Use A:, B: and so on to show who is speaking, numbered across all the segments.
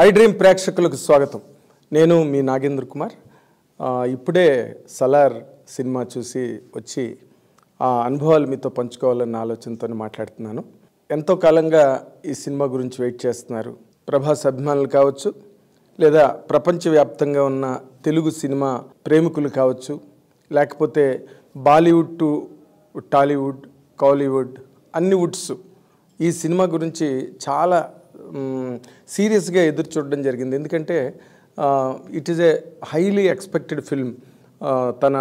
A: I dream ప్రేక్షకులకు స్వాగతం. నేను మీ నాగేంద్ర కుమార్. ఇప్పుడే సలార్ సినిమా చూసి వచ్చి ఆ అనుభవాలు మీతో పంచుకోవాలన్న ఆలోచనతో మాట్లాడుతున్నాను. ఎంతో కాలంగా ఈ సినిమా గురించి వెయిట్ చేస్తున్నారు. ప్రభాస్ అభిమానులు కావచ్చు, లేదా ప్రపంచవ్యాప్తంగా ఉన్న తెలుగు సినిమా ప్రేమికులు కావచ్చు, లేకపోతే బాలీవుడ్ టు టాలీవుడ్, కాలీవుడ్, అన్ని వుడ్స్ ఈ సినిమా గురించి చాలా సీరియస్గా ఎదురు చూడడం జరిగింది. ఎందుకంటే it is a highly expected film. తన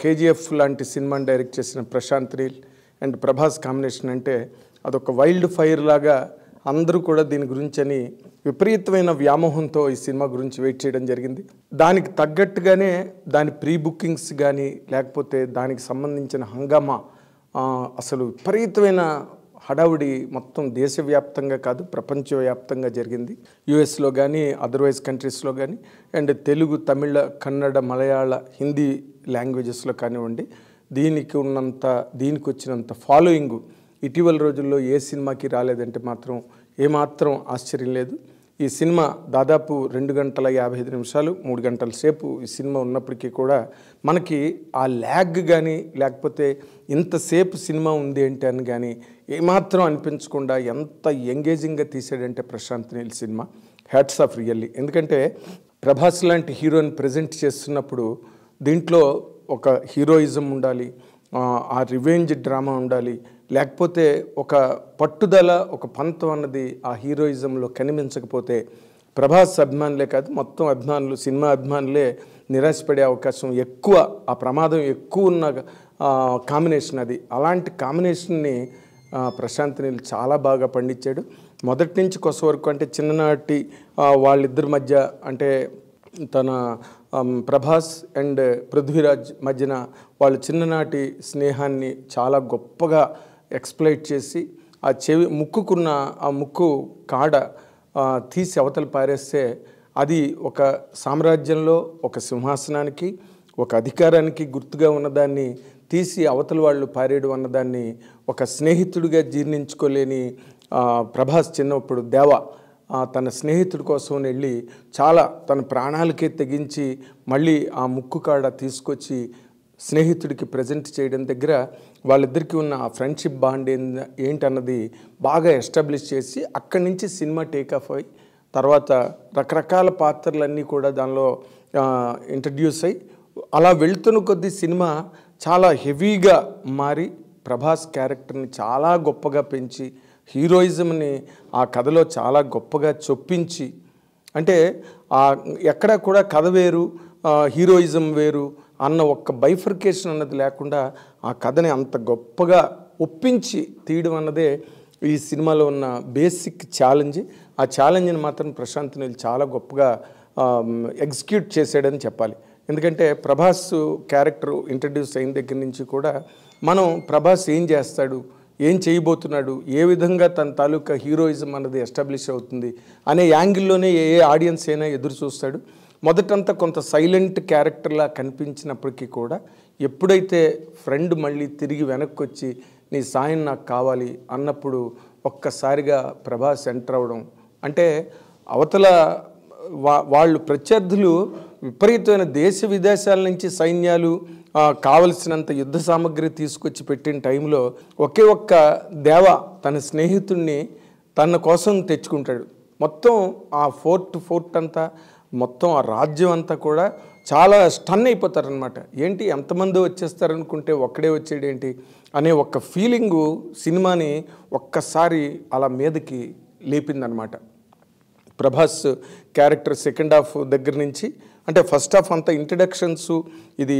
A: కేజీఎఫ్ లాంటి సినిమాని డైరెక్ట్ చేసిన ప్రశాంత్ నీల్ అండ్ ప్రభాస్ కాంబినేషన్ అంటే అదొక వైల్డ్ ఫైర్ లాగా అందరూ కూడా దీని గురించి అని విపరీతమైన వ్యామోహంతో ఈ సినిమా గురించి వెయిట్ చేయడం జరిగింది. దానికి తగ్గట్టుగానే దాని ప్రీ బుకింగ్స్ కానీ, లేకపోతే దానికి సంబంధించిన హంగామా, అసలు విపరీతమైన హడావుడి మొత్తం దేశవ్యాప్తంగా కాదు, ప్రపంచవ్యాప్తంగా జరిగింది. యుఎస్లో కానీ, అదర్వైజ్ కంట్రీస్లో కానీ, అండ్ తెలుగు, తమిళ, కన్నడ, మలయాళ, హిందీ లాంగ్వేజెస్లో కానివ్వండి, దీనికి వచ్చినంత ఫాలోయింగ్ ఇటీవల రోజుల్లో ఏ సినిమాకి రాలేదంటే మాత్రం ఏమాత్రం ఆశ్చర్యం లేదు. ఈ సినిమా దాదాపు 2 గంటల 55 నిమిషాలు, 3 గంటల సేపు ఈ సినిమా ఉన్నప్పటికీ కూడా మనకి ఆ ల్యాగ్ కానీ, లేకపోతే ఇంతసేపు సినిమా ఉంది ఏంటి అని కానీ ఏమాత్రం అనిపించకుండా ఎంత ఎంగేజింగ్గా తీసాడంటే Prashanth Neel cinema. Hats off really. ఎందుకంటే ప్రభాస్ లాంటి హీరోని ప్రజెంట్ చేస్తున్నప్పుడు దీంట్లో ఒక హీరోయిజం ఉండాలి, ఆ రివెంజ్ డ్రామా ఉండాలి, లేకపోతే ఒక పట్టుదల, ఒక పంతం అన్నది ఆ హీరోయిజంలో కనిపించకపోతే ప్రభాస్ అభిమానులే కాదు, మొత్తం అభిమానులు, సినిమా అభిమానులే నిరాశపడే అవకాశం ఎక్కువ, ఆ ప్రమాదం ఎక్కువ ఉన్న కాంబినేషన్ అది. అలాంటి కాంబినేషన్ని ప్రశాంత్ నీల్ చాలా బాగా పండించాడు. మొదటి నుంచి కొస వరకు, అంటే చిన్ననాటి వాళ్ళిద్దరి మధ్య, అంటే తన ప్రభాస్ అండ్ పృథ్వీరాజ్ మధ్యన వాళ్ళ చిన్ననాటి స్నేహాన్ని చాలా గొప్పగా ఎక్స్ప్లైట్ చేసి, ఆ ముక్కుకున్న ఆ ముక్కు కాడ తీసి అవతల పారేస్తే అది ఒక సామ్రాజ్యంలో ఒక సింహాసనానికి, ఒక అధికారానికి గుర్తుగా ఉన్నదాన్ని తీసి అవతల వాళ్ళు పారేయడం అన్నదాన్ని ఒక స్నేహితుడిగా జీర్ణించుకోలేని ప్రభాస్ చిన్నప్పుడు దేవా తన స్నేహితుడి కోసం వెళ్ళి చాలా తన ప్రాణాలకే తెగించి మళ్ళీ ఆ ముక్కు కాడ తీసుకొచ్చి స్నేహితుడికి ప్రజెంట్ చేయడం దగ్గర వాళ్ళిద్దరికీ ఉన్న ఆ ఫ్రెండ్షిప్ బాండ్ ఏంటన్నది బాగా ఎస్టాబ్లిష్ చేసి అక్కడి నుంచి సినిమా టేకాఫ్ అయ్యి తర్వాత రకరకాల పాత్రలన్నీ కూడా దానిలో ఇంట్రడ్యూస్ అయ్యి అలా వెళ్తున్న కొద్దీ సినిమా చాలా హెవీగా మారి ప్రభాస్ క్యారెక్టర్ని చాలా గొప్పగా పెంచి, హీరోయిజంని ఆ కథలో చాలా గొప్పగా చొప్పించి, అంటే ఎక్కడా కూడా కథ వేరు, హీరోయిజం వేరు అన్న ఒక్క బైఫర్కేషన్ అన్నది లేకుండా ఆ కథని అంత గొప్పగా ఒప్పించి తీయడం అన్నదే ఈ సినిమాలో ఉన్న బేసిక్ ఛాలెంజ్. ఆ ఛాలెంజ్ని మాత్రం ప్రశాంత్ నీల్ చాలా గొప్పగా ఎగ్జిక్యూట్ చేసాడని చెప్పాలి. ఎందుకంటే ప్రభాస్ క్యారెక్టర్ ఇంట్రడ్యూస్ అయిన దగ్గర నుంచి కూడా మనం ప్రభాస్ ఏం చేస్తాడు, ఏం చేయబోతున్నాడు, ఏ విధంగా తన తాలూకా హీరోయిజం అన్నది ఎస్టాబ్లిష్ అవుతుంది అనే యాంగిల్లోనే ఏ ఆడియన్స్ అయినా ఎదురు చూస్తాడు. మొదటంతా కొంత సైలెంట్ క్యారెక్టర్లా కనిపించినప్పటికీ కూడా ఎప్పుడైతే ఫ్రెండ్ మళ్ళీ తిరిగి వెనక్కి వచ్చి నీ సాయం నాకు కావాలి అన్నప్పుడు ఒక్కసారిగా ప్రభాస్ ఎంటర్ అవ్వడం, అంటే అవతల వాళ్ళు ప్రత్యర్థులు విపరీతమైన దేశ విదేశాల నుంచి సైన్యాలు కావలసినంత యుద్ధ సామగ్రి తీసుకొచ్చి పెట్టిన టైంలో ఒకే ఒక్క దేవ తన స్నేహితుడిని తన కోసం తెచ్చుకుంటాడు. మొత్తం ఆ ఫోర్ట్ అంతా, మొత్తం ఆ రాజ్యం అంతా కూడా చాలా స్టన్ అయిపోతారనమాట. ఏంటి ఎంతమంది వచ్చేస్తారనుకుంటే ఒక్కడే వచ్చేడేంటి అనే ఒక్క ఫీలింగు సినిమాని ఒక్కసారి అలా మీదకి లేపిందనమాట. ప్రభాస్ క్యారెక్టర్ సెకండ్ హాఫ్ దగ్గర నుంచి, అంటే ఫస్ట్ హాఫ్ అంతా ఇంట్రడక్షన్స్, ఇది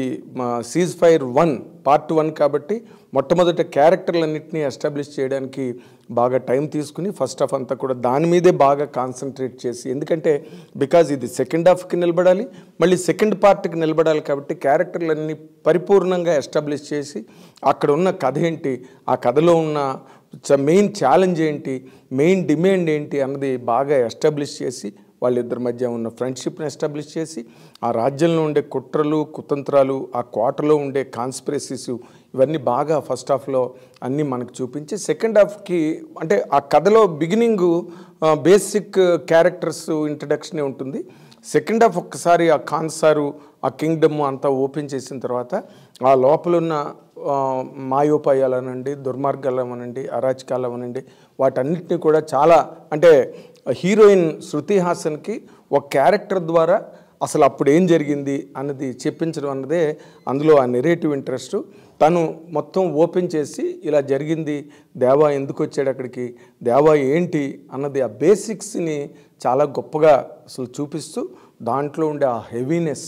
A: సీజ్ ఫైర్ 1 పార్ట్ 1 కాబట్టి మొట్టమొదట క్యారెక్టర్లన్నింటినీ ఎస్టాబ్లిష్ చేయడానికి బాగా టైం తీసుకుని ఫస్ట్ హాఫ్ అంతా కూడా దాని మీదే బాగా కాన్సన్ట్రేట్ చేసి, ఎందుకంటే బికాజ్ ఇది సెకండ్ హాఫ్కి నిలబడాలి, మళ్ళీ సెకండ్ పార్ట్కి నిలబడాలి కాబట్టి క్యారెక్టర్లన్నీ పరిపూర్ణంగా ఎస్టాబ్లిష్ చేసి అక్కడ ఉన్న కథ ఏంటి, ఆ కథలో ఉన్న మెయిన్ ఛాలెంజ్ ఏంటి, మెయిన్ డిమాండ్ ఏంటి అన్నది బాగా ఎస్టాబ్లిష్ చేసి వాళ్ళిద్దరి మధ్య ఉన్న ఫ్రెండ్షిప్ని ఎస్టాబ్లిష్ చేసి ఆ రాజ్యంలో ఉండే కుట్రలు కుతంత్రాలు, ఆ కోటలో ఉండే కాన్స్పిరసీస్ ఇవన్నీ బాగా ఫస్ట్ హాఫ్లో అన్నీ మనకు చూపించి సెకండ్ హాఫ్కి అంటే ఆ కథలో బిగినింగు బేసిక్ క్యారెక్టర్స్ ఇంట్రడక్షనే ఉంటుంది. సెకండ్ హాఫ్ ఒక్కసారి ఆ కాన్సారు ఆ కింగ్డమ్ అంతా ఓపెన్ చేసిన తర్వాత ఆ లోపల ఉన్న మాయోపాయాలు అనండి, దుర్మార్గాలు అవనండి, అరాచకాలు అవనండి, వాటన్నిటిని కూడా చాలా అంటే హీరోయిన్ శృతి హాసన్కి ఒక క్యారెక్టర్ ద్వారా అసలు అప్పుడు ఏం జరిగింది అన్నది చెప్పించడం అన్నదే అందులో ఆ నెరేటివ్ ఇంట్రెస్ట్. తను మొత్తం ఓపెన్ చేసి ఇలా జరిగింది, దేవా ఎందుకు వచ్చాడు అక్కడికి, దేవా ఏంటి అన్నది ఆ బేసిక్స్ని చాలా గొప్పగా అసలు చూపిస్తూ దాంట్లో ఉండే ఆ హెవీనెస్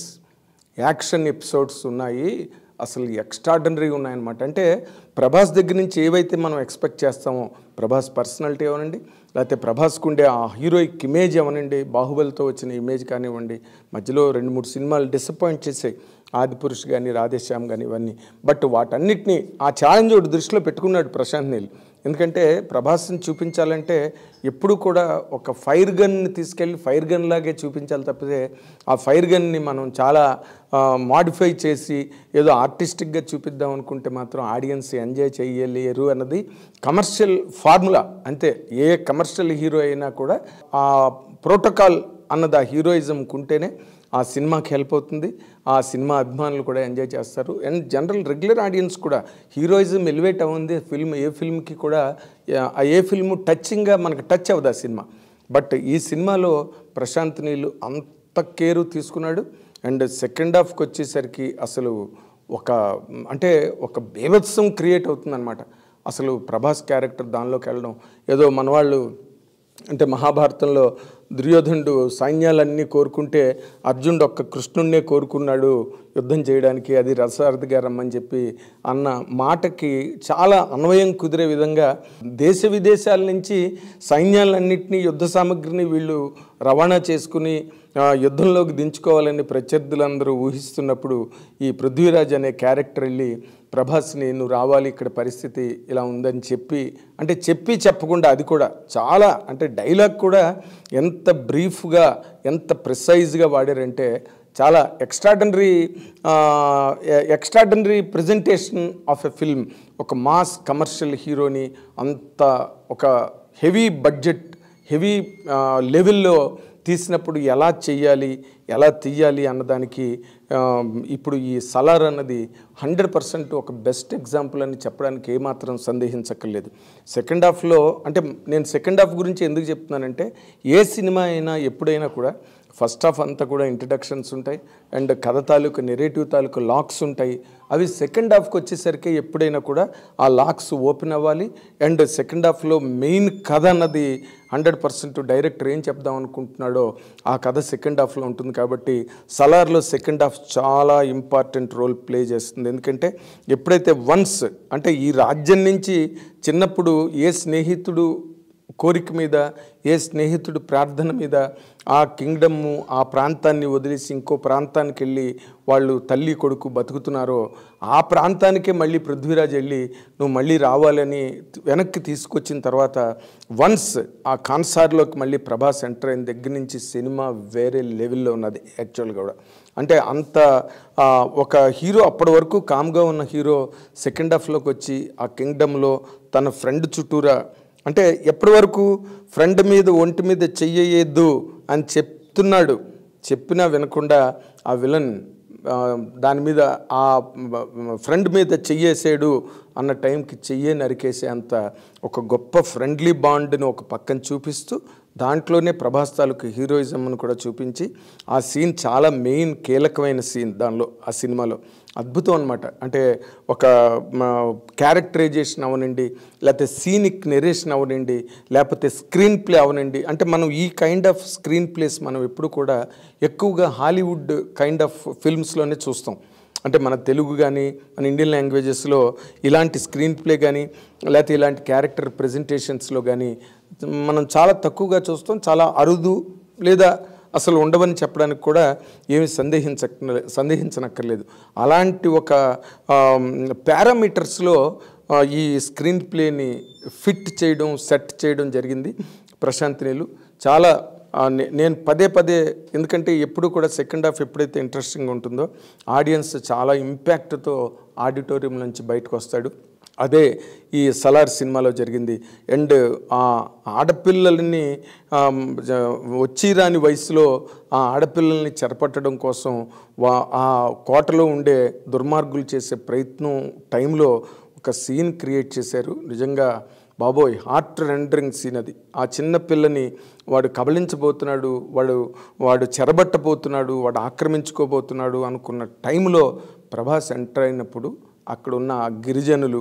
A: యాక్షన్ ఎపిసోడ్స్ ఉన్నాయి, అసలు ఎక్స్ట్రాడనరీగా ఉన్నాయన్నమాట. అంటే ప్రభాస్ దగ్గర నుంచి ఏవైతే మనం ఎక్స్పెక్ట్ చేస్తామో, ప్రభాస్ పర్సనాలిటీ అవనండి, లేకపోతే ప్రభాస్కు ఉండే ఆ హీరోయిక్ ఇమేజ్ అవనండి, బాహుబలితో వచ్చిన ఇమేజ్ కానివ్వండి, మధ్యలో 2-3 సినిమాలు డిసప్పాయింట్ చేసాయి, ఆదిపురుష్ కానీ రాధేశ్యామ్ కానీ ఇవన్నీ. బట్ వాటన్నిటినీ ఆ ఛాలెంజ్ ఒకటి దృష్టిలో పెట్టుకున్నాడు ప్రశాంత్ నీల్. ఎందుకంటే ప్రభాస్ని చూపించాలంటే ఎప్పుడు కూడా ఒక ఫైర్ గన్ని తీసుకెళ్ళి ఫైర్ గన్ లాగే చూపించాలి తప్పితే ఆ ఫైర్ గన్ని మనం చాలా మాడిఫై చేసి ఏదో ఆర్టిస్టిక్గా చూపిద్దాం అనుకుంటే మాత్రం ఆడియన్స్ ఎంజాయ్ చేయలేరు అన్నది కమర్షియల్ ఫార్ములా. అంతే, ఏ కమర్షియల్ హీరో అయినా కూడా ఆ ప్రోటోకాల్ అన్నది ఆ హీరోయిజంకి ఉంటేనే ఆ సినిమాకి హెల్ప్ అవుతుంది, ఆ సినిమా అభిమానులు కూడా ఎంజాయ్ చేస్తారు. అండ్ జనరల్ రెగ్యులర్ ఆడియన్స్ కూడా హీరోయిజం ఎలివేట్ అవ్వంది ఫిల్మ్, ఏ ఫిల్మ్కి కూడా ఏ ఫిల్మ్ టచ్చింగ్గా మనకు టచ్ అవ్వదు ఆ సినిమా. బట్ ఈ సినిమాలో ప్రశాంత్ నీల్ అంత కేరు తీసుకున్నాడు. అండ్ సెకండ్ హాఫ్కి వచ్చేసరికి అసలు ఒక బీభత్సం క్రియేట్ అవుతుందన్నమాట. అసలు ప్రభాస్ క్యారెక్టర్ దానిలోకి వెళ్ళడం ఏదో మనవాళ్ళు అంటే మహాభారతంలో దుర్యోధనుడు సైన్యాలన్నీ కోరుకుంటే అర్జునుడు ఒక్క కృష్ణుడినే కోరుకున్నాడు యుద్ధం చేయడానికి, అది రససారథిగా రమ్మని చెప్పి అన్న మాటకి చాలా అన్వయం కుదిరే విధంగా దేశ విదేశాల నుంచి సైన్యాలన్నింటినీ యుద్ధ సామగ్రిని వీళ్ళు రవాణా చేసుకుని యుద్ధంలోకి దించుకోవాలని ప్రత్యర్థులందరూ ఊహిస్తున్నప్పుడు ఈ పృథ్వీరాజ్ అనే క్యారెక్టర్ వెళ్ళి ప్రభాస్ని నువ్వు రావాలి, ఇక్కడ పరిస్థితి ఇలా ఉందని చెప్పి చెప్పకుండా అది కూడా చాలా అంటే డైలాగ్ కూడా ఎంత బ్రీఫ్గా ఎంత ప్రిసైజ్గా వాడారంటే చాలా extraordinary presentation of a film. ఒక మాస్ కమర్షియల్ హీరోని అంత ఒక హెవీ బడ్జెట్ హెవీ లెవెల్లో తీసినప్పుడు ఎలా చెయ్యాలి, ఎలా తీయాలి అన్నదానికి ఇప్పుడు ఈ సలార్ అన్నది 100% ఒక బెస్ట్ ఎగ్జాంపుల్ అని చెప్పడానికి ఏమాత్రం సందేహించక్కర్లేదు. సెకండ్ హాఫ్లో అంటే నేను సెకండ్ హాఫ్ గురించి ఎందుకు చెప్తున్నానంటే ఏ సినిమా అయినా ఎప్పుడైనా కూడా ఫస్ట్ హాఫ్ అంతా కూడా ఇంట్రడక్షన్స్ ఉంటాయి అండ్ కథ తాలూకు నెరేటివ్ తాలూకు లాక్స్ ఉంటాయి. అవి సెకండ్ హాఫ్కి వచ్చేసరికి ఎప్పుడైనా కూడా ఆ లాక్స్ ఓపెన్ అవ్వాలి. అండ్ సెకండ్ హాఫ్లో మెయిన్ కథ అన్నది 100% డైరెక్టర్ ఏం చెప్దాం అనుకుంటున్నాడో ఆ కథ సెకండ్ హాఫ్లో ఉంటుంది. కాబట్టి సలార్లో సెకండ్ హాఫ్ చాలా ఇంపార్టెంట్ రోల్ ప్లే చేస్తుంది. ఎందుకంటే ఎప్పుడైతే వన్స్ అంటే ఈ రాజ్యం నుంచి చిన్నప్పుడు ఏ స్నేహితుడు కోరిక మీద ఏ స్నేహితుడు ప్రార్థన మీద ఆ కింగ్డమ్ము ఆ ప్రాంతాన్ని వదిలేసి ఇంకో ప్రాంతానికి వెళ్ళి వాళ్ళు తల్లి కొడుకు బతుకుతున్నారో ఆ ప్రాంతానికే మళ్ళీ పృథ్వీరాజ్ వెళ్ళి నువ్వు మళ్ళీ రావాలని వెనక్కి తీసుకొచ్చిన తర్వాత వన్స్ ఆ కాన్సార్లోకి మళ్ళీ ప్రభాస్ ఎంటర్ అయిన దగ్గర నుంచి సినిమా వేరే లెవెల్లో ఉన్నది యాక్చువల్గా కూడా. అంటే అంత ఒక హీరో అప్పటి వరకు కామ్గా ఉన్న హీరో సెకండ్ హాఫ్లోకి వచ్చి ఆ కింగ్డమ్లో తన ఫ్రెండ్ చుట్టూరా అంటే ఎప్పటి వరకు ఫ్రెండ్ మీద ఒంటి మీద చెయ్యొద్దు అని చెప్తున్నాడు, చెప్పినా వినకుండా ఆ విలన్ దాని మీద ఆ ఫ్రెండ్ మీద చెయ్యేసాడు అన్న టైంకి చెయ్యే నరికేసే అంత ఒక గొప్ప ఫ్రెండ్లీ బాండ్ని ఒక పక్కన చూపిస్తూ దాంట్లోనే ప్రభాస్ తాలూకు హీరోయిజంను కూడా చూపించి ఆ సీన్ చాలా మెయిన్ కీలకమైన సీన్ దానిలో ఆ సినిమాలో అద్భుతం అనమాట. అంటే ఒక క్యారెక్టరైజేషన్ అవనండి, లేకపోతే సీనిక్ నెరేషన్ అవనండి, లేకపోతే స్క్రీన్ ప్లే అవనండి. అంటే మనం ఈ కైండ్ ఆఫ్ స్క్రీన్ ప్లేస్ మనం ఎప్పుడు కూడా ఎక్కువగా హాలీవుడ్ కైండ్ ఆఫ్ ఫిల్మ్స్లోనే చూస్తాం. అంటే మన తెలుగు కానీ మన ఇండియన్ లాంగ్వేజెస్లో ఇలాంటి స్క్రీన్ ప్లే కానీ లేకపోతే ఇలాంటి క్యారెక్టర్ ప్రజెంటేషన్స్లో కానీ మనం చాలా తక్కువగా చూస్తాం, చాలా అరుదు లేదా అసలు ఉండవని చెప్పడానికి కూడా ఏమి సందేహించనక్కర్లేదు. అలాంటి ఒక పారామీటర్స్లో ఈ స్క్రీన్ ప్లేని ఫిట్ చేయడం సెట్ చేయడం జరిగింది ప్రశాంత్ నీల్. చాలా నేను పదే పదే, ఎందుకంటే ఎప్పుడు కూడా సెకండ్ హాఫ్ ఎప్పుడైతే ఇంట్రెస్టింగ్ ఉంటుందో ఆడియన్స్ చాలా ఇంపాక్ట్తో ఆడిటోరియం నుంచి బయటకు వస్తాడు. అదే ఈ సలార్ సినిమాలో జరిగింది. అండ్ ఆ ఆడపిల్లల్ని వచ్చి రాని వయసులో ఆ ఆడపిల్లల్ని చెరపట్టడం కోసం ఆ కోటలో ఉండే దుర్మార్గులు చేసే ప్రయత్నం టైంలో ఒక సీన్ క్రియేట్ చేశారు. నిజంగా బాబోయ్, హార్ట్ రెండరింగ్ సీన్ అది. ఆ చిన్న పిల్లని వాడు కబళించబోతున్నాడు, వాడు చెరబట్టబోతున్నాడు, వాడు ఆక్రమించుకోబోతున్నాడు అనుకున్న టైంలో ప్రభాస్ ఎంటర్ అయినప్పుడు అక్కడ ఉన్న గిరిజనులు,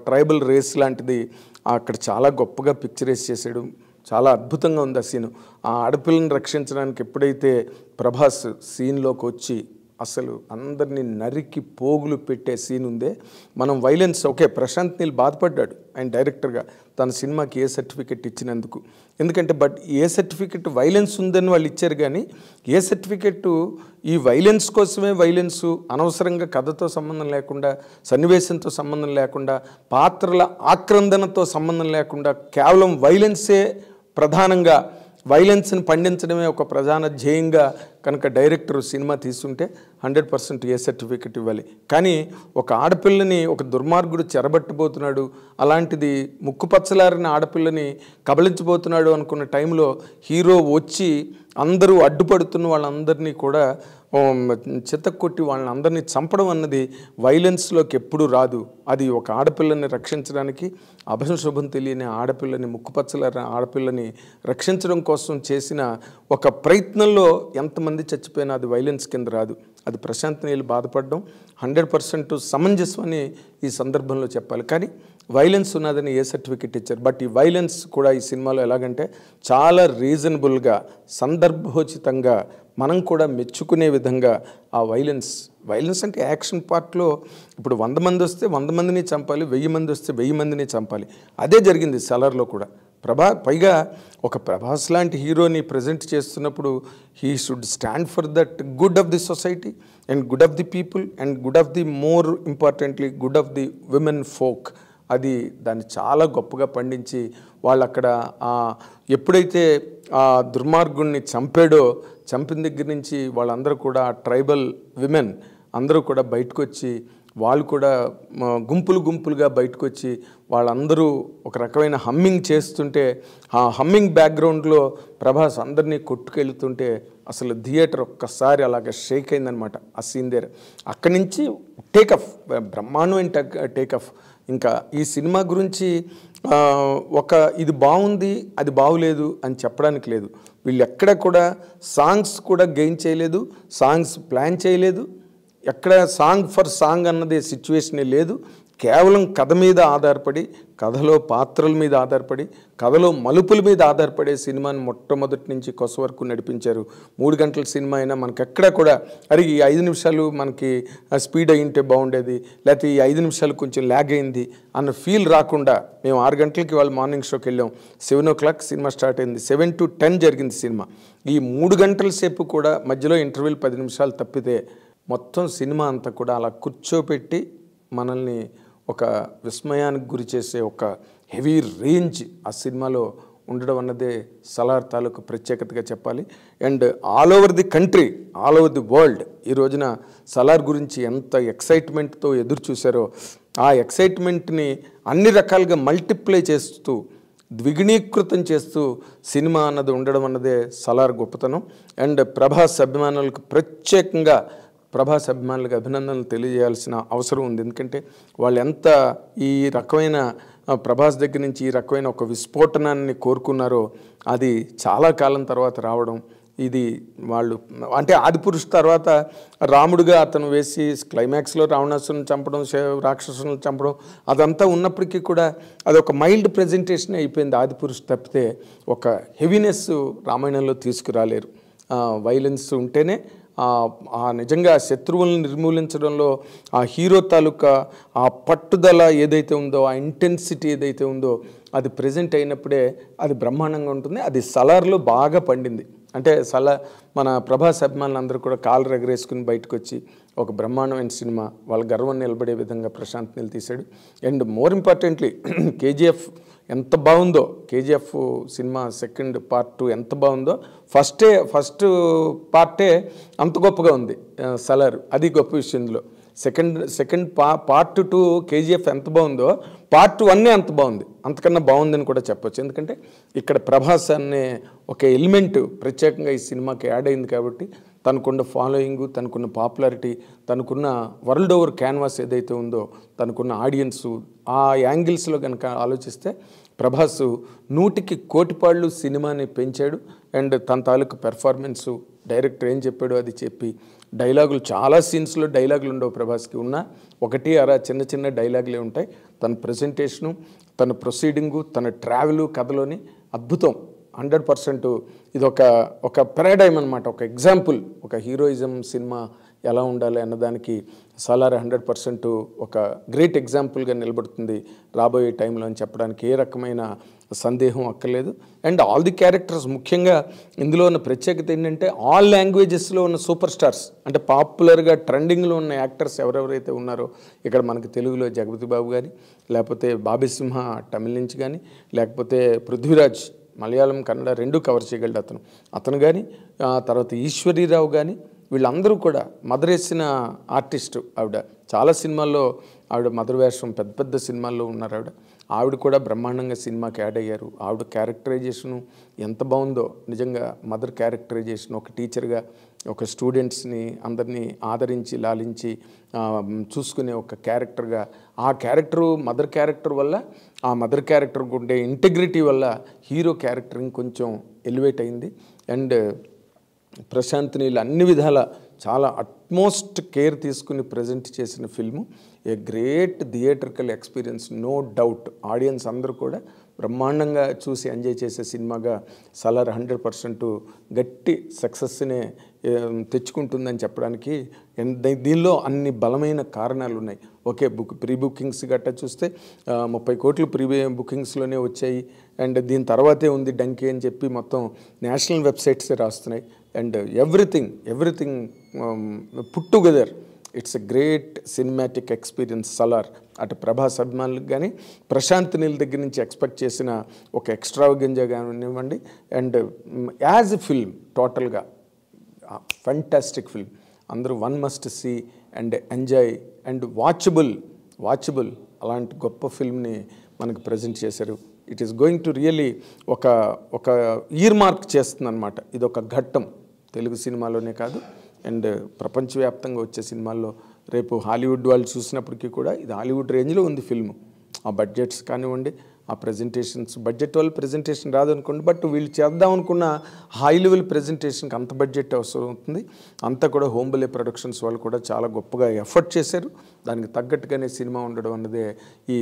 A: ట్రైబల్ రేస్ లాంటిది అక్కడ చాలా గొప్పగా పిక్చరైజ్ చేశాడు. చాలా అద్భుతంగా ఉంది ఆ సీను. ఆ ఆడపిల్లని రక్షించడానికి ఎప్పుడైతే ప్రభాస్ సీన్లోకి వచ్చి అసలు అందరినీ నరికి పోగులు పెట్టే సీన్ ఉందే, మనం వైలెన్స్ ఓకే, ప్రశాంత్ నీల్ బాధపడ్డాడు ఆయన డైరెక్టర్గా తన సినిమాకి ఏ సర్టిఫికెట్ ఇచ్చినందుకు. ఎందుకంటే బట్ ఏ సర్టిఫికెట్ వైలెన్స్ ఉందని వాళ్ళు ఇచ్చారు, కానీ ఏ సర్టిఫికెట్ ఈ వైలెన్స్ కోసమే, వైలెన్స్ అనవసరంగా కథతో సంబంధం లేకుండా, సన్నివేశంతో సంబంధం లేకుండా, పాత్రల ఆక్రందనతో సంబంధం లేకుండా కేవలం వైలెన్సే ప్రధానంగా, వైలెన్స్ని పండించడమే ఒక ప్రధాన ధ్యేయంగా కనుక డైరెక్టర్ సినిమా తీసుంటే 100% ఏ సర్టిఫికెట్ ఇవ్వాలి. కానీ ఒక ఆడపిల్లని ఒక దుర్మార్గుడు చెరబట్టబోతున్నాడు, అలాంటిది ముక్కుపచ్చలారిన ఆడపిల్లని కబళించబోతున్నాడు అనుకున్న టైంలో హీరో వచ్చి అందరూ అడ్డుపడుతున్న వాళ్ళందరినీ కూడా చితక్కొట్టి వాళ్ళని అందరినీ చంపడం అన్నది వైలెన్స్లోకి ఎప్పుడూ రాదు. అది ఒక ఆడపిల్లని రక్షించడానికి, అభశుభం తెలియని ఆడపిల్లని, ముక్కుపచ్చలారిన ఆడపిల్లని రక్షించడం కోసం చేసిన ఒక ప్రయత్నంలో ఎంతమంది చచ్చిపోయినా అది వైలెన్స్ కింద రాదు. అది ప్రశాంత్ నీల్ బాధపడడం 100% సమంజసం అని ఈ సందర్భంలో చెప్పాలి. కానీ వైలెన్స్ ఉన్నదని ఏ సర్టిఫికెట్ ఇచ్చారు. బట్ ఈ వైలెన్స్ కూడా ఈ సినిమాలో ఎలాగంటే చాలా రీజనబుల్గా, సందర్భోచితంగా, మనం కూడా మెచ్చుకునే విధంగా ఆ వైలెన్స్ అంటే యాక్షన్ పార్ట్లో ఇప్పుడు 100 మంది వస్తే 100 మందిని చంపాలి, 1000 మంది వస్తే 1000 మందిని చంపాలి. అదే జరిగింది సలార్లో కూడా. పైగా ఒక ప్రభాస్ లాంటి హీరోని ప్రజెంట్ చేస్తున్నప్పుడు he should stand for that good of the society and good of the people and good of the more importantly good of the women folk. అది దాన్ని చాలా గొప్పగా పండించి వాళ్ళు అక్కడ ఎప్పుడైతే ఆ దుర్మార్గుణ్ణి చంపిన దగ్గర నుంచి వాళ్ళందరూ కూడా ట్రైబల్ విమెన్ అందరూ కూడా బయటకు వచ్చి, వాళ్ళు కూడా గుంపులుగా బయటకు వచ్చి వాళ్ళందరూ ఒక రకమైన హమ్మింగ్ చేస్తుంటే, ఆ హమ్మింగ్ బ్యాక్గ్రౌండ్లో ప్రభాస్ అందరినీ కొట్టుకెళ్తుంటే అసలు థియేటర్ ఒక్కసారి అలాగ షేక్ అయిందనమాట ఆ సీన్ దగ్గర. అక్కడి నుంచి టేకఫ్, బ్రహ్మాండమైన టేకఫ్. ఇంకా ఈ సినిమా గురించి ఇది బాగుంది, అది బాగులేదు అని చెప్పడానికి లేదు. వీళ్ళు ఎక్కడ కూడా సాంగ్స్ కూడా గెయిన్ చేయలేదు, సాంగ్స్ ప్లాన్ చేయలేదు, ఎక్కడ సాంగ్ ఫర్ సాంగ్ అన్నది సిచ్యువేషనే లేదు. కేవలం కథ మీద ఆధారపడి, కథలో పాత్రల మీద ఆధారపడి, కథలో మలుపుల మీద ఆధారపడే సినిమాని మొట్టమొదటి నుంచి కొస వరకు నడిపించారు. 3 గంటల సినిమా అయినా మనకి ఎక్కడ కూడా అరే ఈ 5 నిమిషాలు మనకి స్పీడ్ అయ్యింటే బాగుండేది, లేకపోతే ఈ 5 నిమిషాలు కొంచెం ల్యాగ్ అయింది అన్న ఫీల్ రాకుండా, మేము 6 గంటలకి వాళ్ళు మార్నింగ్ షోకి వెళ్ళాం, 7 o'clock సినిమా స్టార్ట్ అయింది, 7 to 10 జరిగింది సినిమా. ఈ 3 గంటల సేపు కూడా మధ్యలో ఇంటర్వ్యూలు 10 నిమిషాలు తప్పితే మొత్తం సినిమా అంతా కూడా అలా కూర్చోపెట్టి మనల్ని ఒక విస్మయానికి గురి చేసే ఒక హెవీ రేంజ్ ఆ సినిమాలో ఉండడం అన్నదే సలార్ తాలూకు ప్రత్యేకతగా చెప్పాలి. And all over the country, all over the world ఈ రోజున సలార్ గురించి ఎంత ఎక్సైట్మెంట్తో ఎదురు చూశారో, ఆ ఎక్సైట్మెంట్ని అన్ని రకాలుగా మల్టిప్లై చేస్తూ, ద్విగుణీకృతం చేస్తూ సినిమా అన్నది ఉండడం అన్నదే సలార్ గొప్పతనం. అండ్ ప్రభాస్ అభిమానులకు ప్రత్యేకంగా ప్రభాస్ అభిమానులకు అభినందనలు తెలియజేయాల్సిన అవసరం ఉంది. ఎందుకంటే వాళ్ళు ఎంత ఈ రకమైన ప్రభాస్ దగ్గర నుంచి ఈ రకమైన ఒక విస్ఫోటనాన్ని కోరుకున్నారో అది చాలా కాలం తర్వాత రావడం, ఇది వాళ్ళు అంటే ఆదిపురుష్ తర్వాత రాముడుగా అతను వేసి క్లైమాక్స్లో రావణాసురుని చంపడం, రాక్షసులను చంపడం అదంతా ఉన్నప్పటికీ కూడా అది ఒక మైల్డ్ ప్రజెంటేషన్ అయిపోయింది ఆదిపురుష్ తప్పితే ఒక హెవీనెస్ రామాయణంలో తీసుకురాలేరు. వైలెన్స్ ఉంటేనే నిజంగా శత్రువులను నిర్మూలించడంలో ఆ హీరో తాలూకా ఆ పట్టుదల ఏదైతే ఉందో, ఆ ఇంటెన్సిటీ ఏదైతే ఉందో అది ప్రజెంట్ అయినప్పుడే అది బ్రహ్మాండంగా ఉంటుంది. అది సలార్లో బాగా పండింది. అంటే మన ప్రభాస్ అభిమానులు అందరూ కూడా కాళ్ళు ఎగరేసుకుని బయటకు వచ్చి ఒక బ్రహ్మాండమైన సినిమా, వాళ్ళ గర్వం నిలబడే విధంగా ప్రశాంత్ నీల్ తీశాడు. అండ్ మోర్ ఇంపార్టెంట్లీ కేజీఎఫ్ ఎంత బాగుందో, కేజీఎఫ్ సినిమా సెకండ్ పార్ట్ 2 ఎంత బాగుందో, ఫస్ట్ పార్టే అంత గొప్పగా ఉంది సలార్. అది గొప్ప విషయం. ఇందులో సెకండ్ పార్ట్ 2 కేజీఎఫ్ ఎంత బాగుందో పార్ట్ 1 అంత బాగుంది, అంతకన్నా బాగుందని కూడా చెప్పొచ్చు. ఎందుకంటే ఇక్కడ ప్రభాస్ అనే ఒక ఎలిమెంట్ ప్రత్యేకంగా ఈ సినిమాకి యాడ్ అయింది కాబట్టి తనకున్న ఫాలోయింగ్, తనకున్న పాపులారిటీ, తనకున్న వరల్డ్ ఓవర్ క్యాన్వాస్ ఏదైతే ఉందో, తనకున్న ఆడియన్సు, ఆ యాంగిల్స్లో కనుక ఆలోచిస్తే ప్రభాస్ 100కి కోటిపాళ్ళు సినిమాని పెంచాడు. అండ్ తన తాలూకు పెర్ఫార్మెన్సు, డైరెక్టర్ ఏం చెప్పాడో అది చెప్పి, డైలాగులు చాలా సీన్స్లో డైలాగులు ఉండవు ప్రభాస్కి, ఉన్న ఒకటి అరా చిన్న చిన్న డైలాగులే ఉంటాయి. తన ప్రజెంటేషను, తన ప్రొసీడింగు, తన ట్రావెలు కథలోని అద్భుతం. 100% ఇది ఒక పారాడైమ్ అనమాట, ఒక ఎగ్జాంపుల్. ఒక హీరోయిజం సినిమా ఎలా ఉండాలి అన్నదానికి సలార్ 100% ఒక గ్రేట్ ఎగ్జాంపుల్గా నిలబడుతుంది రాబోయే టైంలో అని చెప్పడానికి ఏ రకమైన సందేహం అక్కర్లేదు. అండ్ ఆల్ ది క్యారెక్టర్స్, ముఖ్యంగా ఇందులో ఉన్న ప్రత్యేకత ఏంటంటే ఆల్ లాంగ్వేజెస్లో ఉన్న సూపర్ స్టార్స్, అంటే పాపులర్గా ట్రెండింగ్లో ఉన్న యాక్టర్స్ ఎవరెవరైతే ఉన్నారో, ఇక్కడ మనకి తెలుగులో జగపతి బాబు కానీ, లేకపోతే బాబీ సింహ తమిళ నుంచి కానీ, లేకపోతే పృథ్వీరాజ్ మలయాళం కన్నడ 2 కవర్ చేయగలడు అతను కానీ, తర్వాత ఈశ్వరీరావు కానీ, వీళ్ళందరూ కూడా మదర్ వేసిన ఆర్టిస్టు ఆవిడ. చాలా సినిమాల్లో ఆవిడ మదర్ వేషం, పెద్ద పెద్ద సినిమాల్లో ఉన్నారు ఆవిడ కూడా బ్రహ్మాండంగా సినిమాకి యాడ్ అయ్యారు. ఆవిడ క్యారెక్టరైజేషను ఎంత బాగుందో నిజంగా. మదర్ క్యారెక్టరైజేషన్, ఒక టీచర్గా ఒక స్టూడెంట్స్ని అందరినీ ఆదరించి లాలించి చూసుకునే ఒక క్యారెక్టర్గా, ఆ క్యారెక్టరు మదర్ క్యారెక్టర్ వల్ల, ఆ మదర్ క్యారెక్టర్కి ఉండే ఇంటెగ్రిటీ వల్ల హీరో క్యారెక్టర్ ఇంకొంచెం ఎలివేట్ అయింది. అండ్ ప్రశాంత్ నీల్ అన్ని విధాల చాలా అట్మోస్ట్ కేర్ తీసుకుని ప్రజెంట్ చేసిన film. A great theatrical experience, no doubt. Audience అందరూ కూడా బ్రహ్మాండంగా చూసి ఎంజాయ్ చేసే సినిమాగా సలార్ 100% గట్టి సక్సెస్నే తెచ్చుకుంటుందని చెప్పడానికి దీనిలో అన్ని బలమైన కారణాలు ఉన్నాయి. ఓకే, ప్రీ బుకింగ్స్ గట్టా చూస్తే 30 కోట్లు ప్రీ బుకింగ్స్లోనే వచ్చాయి. అండ్ దీని తర్వాతే ఉంది డంకీ అని చెప్పి మొత్తం నేషనల్ వెబ్సైట్సే రాస్తున్నాయి. And everything put together it's a great cinematic experience Salaar. అటు ప్రభాస్ అభిమానులకు కానీ, ప్రశాంత్ నీల్ దగ్గర నుంచి ఎక్స్పెక్ట్ చేసిన ఒక ఎక్స్ట్రావగెంజా కానివ్వండి. అండ్ యాజ్ ఎ ఫిల్మ్ టోటల్గా ఫంటాస్టిక్ ఫిల్మ్. అందరూ one must see and enjoy and watchable అలాంటి గొప్ప ఫిల్మ్ని మనకు ప్రజెంట్ చేశారు. It is going to really ఒక ఇయర్ మార్క్ చేస్తుంది అనమాట. ఇది ఒక ఘట్టం తెలుగు సినిమాలోనే కాదు, అండ్ ప్రపంచవ్యాప్తంగా వచ్చే సినిమాల్లో రేపు హాలీవుడ్ వాళ్ళు చూసినప్పటికీ కూడా ఇది హాలీవుడ్ రేంజ్లో ఉంది ఫిల్మ్. ఆ బడ్జెట్స్ కానివ్వండి, ఆ ప్రెజెంటేషన్స్, బడ్జెట్ వాళ్ళు ప్రెజెంటేషన్ రాదనుకోండి, బట్ వీళ్ళు చేద్దాం అనుకున్న హై లెవెల్ ప్రెజెంటేషన్కి అంత బడ్జెట్ అవసరం అవుతుంది. అంతా కూడా హోంబలే ప్రొడక్షన్స్ వాళ్ళు కూడా చాలా గొప్పగా ఎఫర్ట్ చేశారు. దానికి తగ్గట్టుగానే సినిమా ఉండడం అన్నదే ఈ